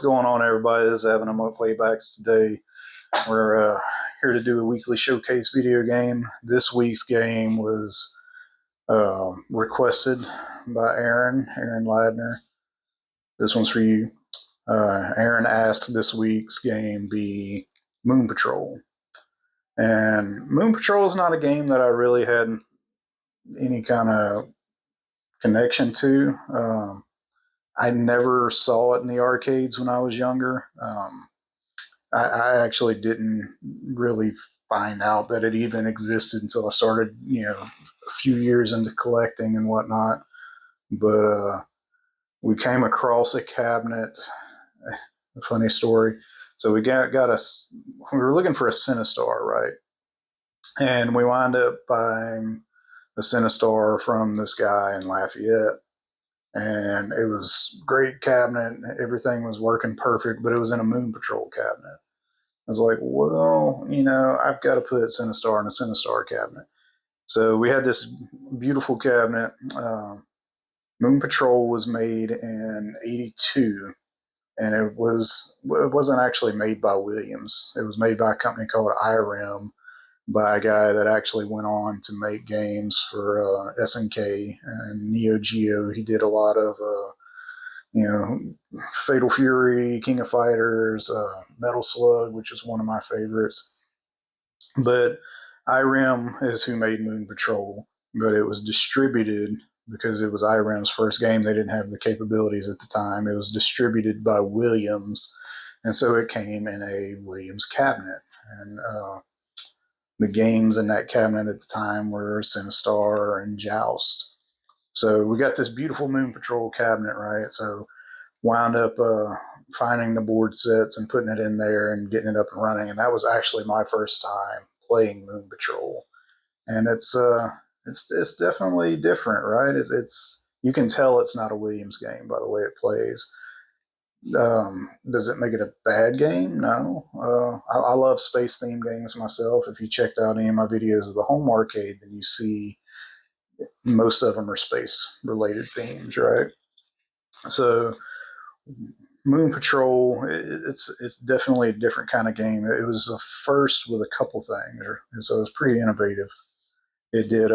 going on, everybody? This is Evan. I'm up Waybacks today. We're here to do a weekly showcase video game. This week's game was requested by Aaron Ladner. This one's for you. Aaron asked this week's game be Moon Patrol. And Moon Patrol is not a game that I really had any kind of connection to. I never saw it in the arcades when I was younger. I actually didn't really find out that it even existed until I started, a few years into collecting and whatnot. But we came across a cabinet. A funny story. So we we were looking for a Sinistar, right? And we wound up buying a Sinistar from this guy in Lafayette. And it was a great cabinet. Everything was working perfect, but it was in a Moon Patrol cabinet. I was like, well, I've got to put Sinistar in a Sinistar cabinet. So we had this beautiful cabinet. Moon Patrol was made in '82, and it wasn't actually made by Williams. It was made by a company called IRM, by a guy that actually went on to make games for SNK and Neo Geo. He did a lot of, Fatal Fury, King of Fighters, Metal Slug, which is one of my favorites. But IRM is who made Moon Patrol, but it was distributed because it was IRM's first game. They didn't have the capabilities at the time. It was distributed by Williams, and so it came in a Williams cabinet. And the games in that cabinet at the time were Sinistar and Joust. So we got this beautiful Moon Patrol cabinet, right? So wound up finding the board sets and putting it in there and getting it up and running. And that was actually my first time playing Moon Patrol. And it's definitely different, right? It's you can tell it's not a Williams game by the way it plays. Does it make it a bad game? No. I love space-themed games myself. If you checked out any of my videos of the home arcade, then you see most of them are space-related themes, right? So Moon Patrol, it's definitely a different kind of game. It was the first with a couple things, so it was pretty innovative. It did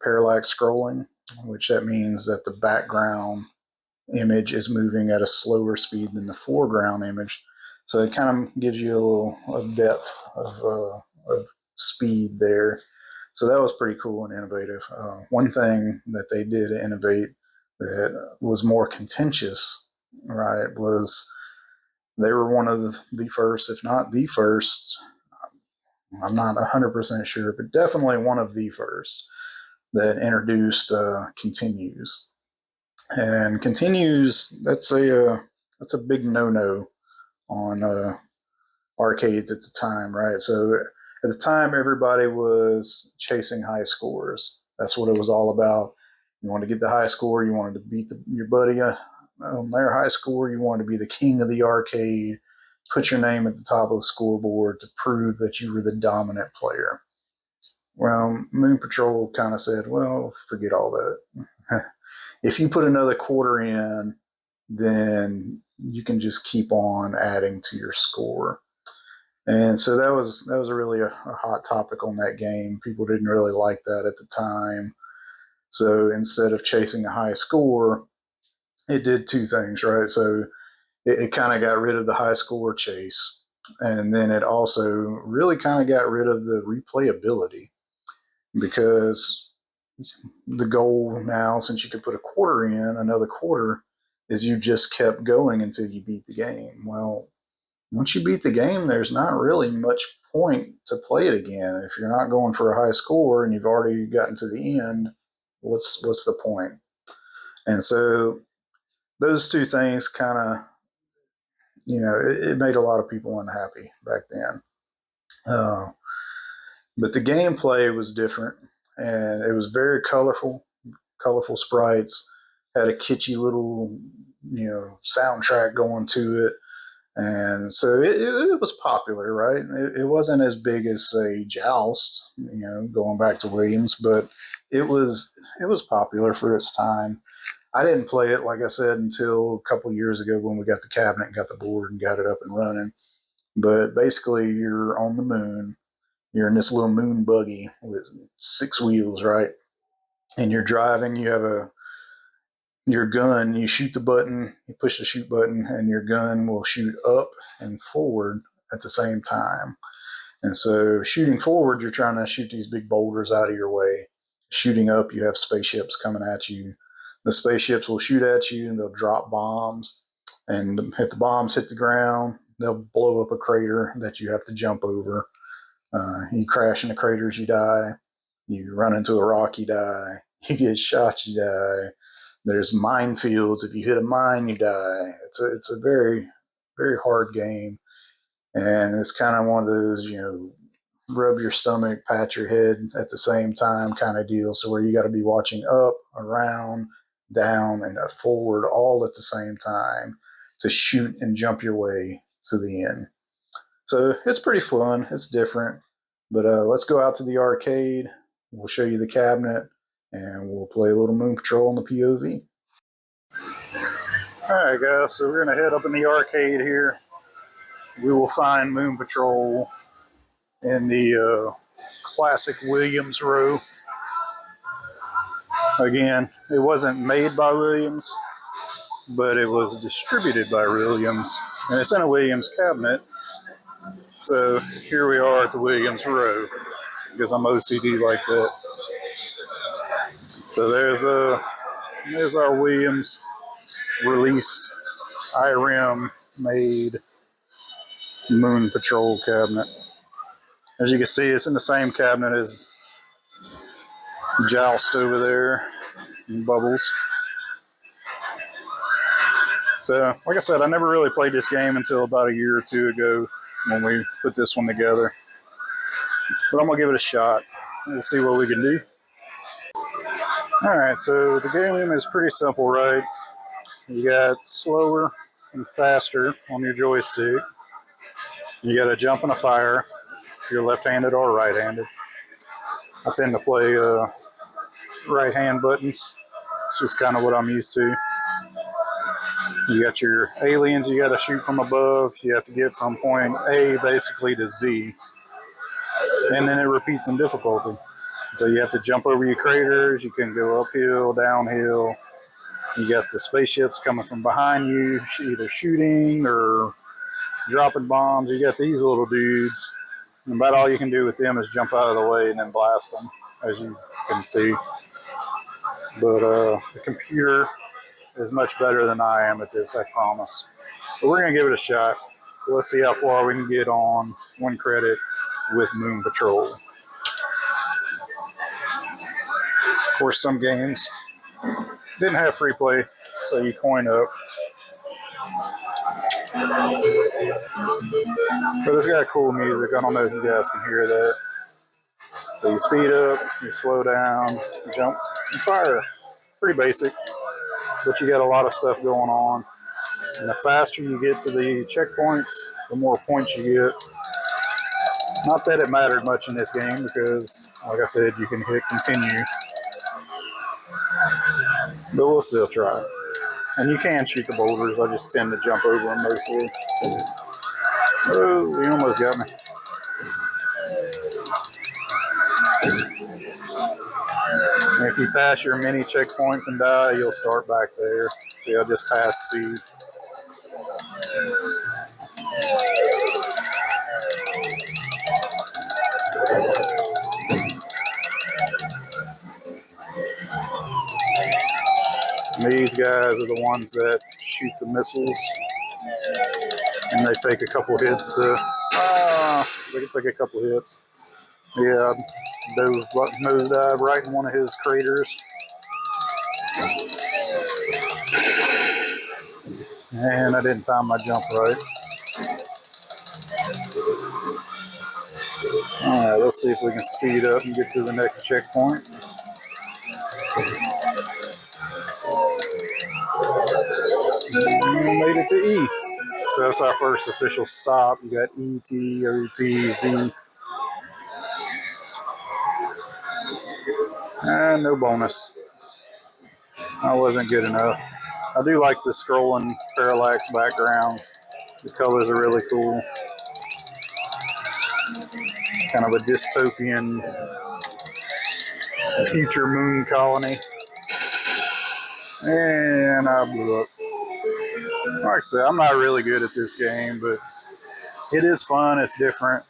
parallax scrolling, which that means that the background image is moving at a slower speed than the foreground image. So it kind of gives you a little depth of speed there. So that was pretty cool and innovative. One thing that they did innovate that was more contentious, right, was they were one of the first, if not the first, I'm not 100% sure, but definitely one of the first that introduced continues. And continues, that's a big no-no on arcades at the time, right? So at the time, everybody was chasing high scores. That's what it was all about. You wanted to get the high score. You wanted to beat your buddy on their high score. You wanted to be the king of the arcade, put your name at the top of the scoreboard to prove that you were the dominant player. Well, Moon Patrol kind of said, well, forget all that. If you put another quarter in, then you can just keep on adding to your score. And so that was really a hot topic on that game. People didn't really like that at the time. So instead of chasing a high score, it did two things, right? So it kind of got rid of the high score chase. And then it also really kind of got rid of the replayability, because the goal now, since you could put a quarter in, another quarter, is you just kept going until you beat the game. Well, once you beat the game, there's not really much point to play it again. If you're not going for a high score and you've already gotten to the end, what's the point? And so those two things kind of, it made a lot of people unhappy back then. But the gameplay was different, and it was very colorful sprites, had a kitschy little, soundtrack going to it. And so it was popular, right? It wasn't as big as, say, Joust, going back to Williams, but it was popular for its time. I didn't play it, like I said, until a couple years ago when we got the cabinet and got the board and got it up and running. But basically, you're on the moon. You're in this little moon buggy with 6 wheels, right? And you're driving. You have your gun. You shoot the button. You push the shoot button, and your gun will shoot up and forward at the same time. And so, shooting forward, you're trying to shoot these big boulders out of your way. Shooting up, you have spaceships coming at you. The spaceships will shoot at you, and they'll drop bombs. And if the bombs hit the ground, they'll blow up a crater that you have to jump over. You crash in the craters, you die. You run into a rock, you die. You get shot, you die. There's minefields. If you hit a mine, you die. It's a very, very hard game. And it's kind of one of those, rub your stomach, pat your head at the same time kind of deal. So where you got to be watching up, around, down, and forward all at the same time to shoot and jump your way to the end. So it's pretty fun. It's different. But let's go out to the arcade. We'll show you the cabinet, and we'll play a little Moon Patrol on the POV. All right, guys. So we're going to head up in the arcade here. We will find Moon Patrol in the classic Williams row. Again, it wasn't made by Williams, but it was distributed by Williams, and it's in a Williams cabinet. So here we are at the Williams row, because I'm OCD like that. So there's our Williams released IRM made Moon Patrol cabinet. As you can see, it's in the same cabinet as Joust over there and Bubbles. So, like I said, I never really played this game until about a year or two ago when we put this one together. But I'm going to give it a shot. We'll see what we can do. Alright, so the game is pretty simple, right? You got slower and faster on your joystick. You got a jump and a fire if you're left-handed or right-handed. I tend to play right-hand buttons. It's just kind of what I'm used to. You got your aliens you got to shoot from above. You have to get from point A basically to Z. And then it repeats in difficulty. So you have to jump over your craters. You can go uphill, downhill. You got the spaceships coming from behind you, either shooting or dropping bombs. You got these little dudes. And about all you can do with them is jump out of the way and then blast them, as you can see. But the computer is much better than I am at this, I promise. But we're going to give it a shot. So let's see how far we can get on 1 credit with Moon Patrol. Of course, some games didn't have free play, so you coin up. But it's got cool music. I don't know if you guys can hear that. So you speed up, you slow down, jump, and fire. Pretty basic, but you got a lot of stuff going on. And the faster you get to the checkpoints, the more points you get. Not that it mattered much in this game because, like I said, you can hit continue. But we'll still try. And you can shoot the boulders. I just tend to jump over them mostly. Oh, he almost got me. And if you pass your mini checkpoints and die, you'll start back there. See, I just passed C. These guys are the ones that shoot the missiles, and they take a couple hits they can take a couple hits. Yeah, nosedive right in one of his craters. And I didn't time my jump right. Alright, let's see if we can speed up and get to the next checkpoint. And we made it to E. So that's our first official stop. You got E, T, O, T, Z. And no bonus. I wasn't good enough. I do like the scrolling parallax backgrounds. The colors are really cool. Kind of a dystopian future moon colony. And I blew up. Like I said, I'm not really good at this game, but it is fun. It's different.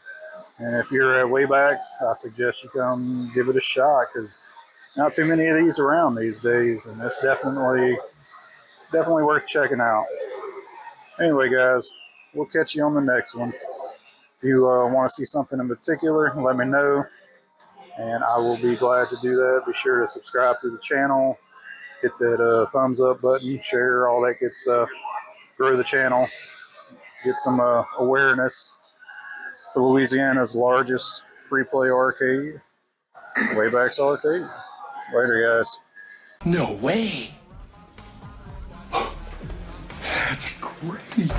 And if you're at Waybacks, I suggest you come give it a shot because not too many of these around these days, and it's definitely worth checking out. Anyway, guys, we'll catch you on the next one. If you want to see something in particular, let me know, and I will be glad to do that. Be sure to subscribe to the channel, hit that thumbs up button, share, all that good stuff. Grow the channel, get some awareness for Louisiana's largest free play arcade, Wayback's Arcade. Later, guys. No way. That's great.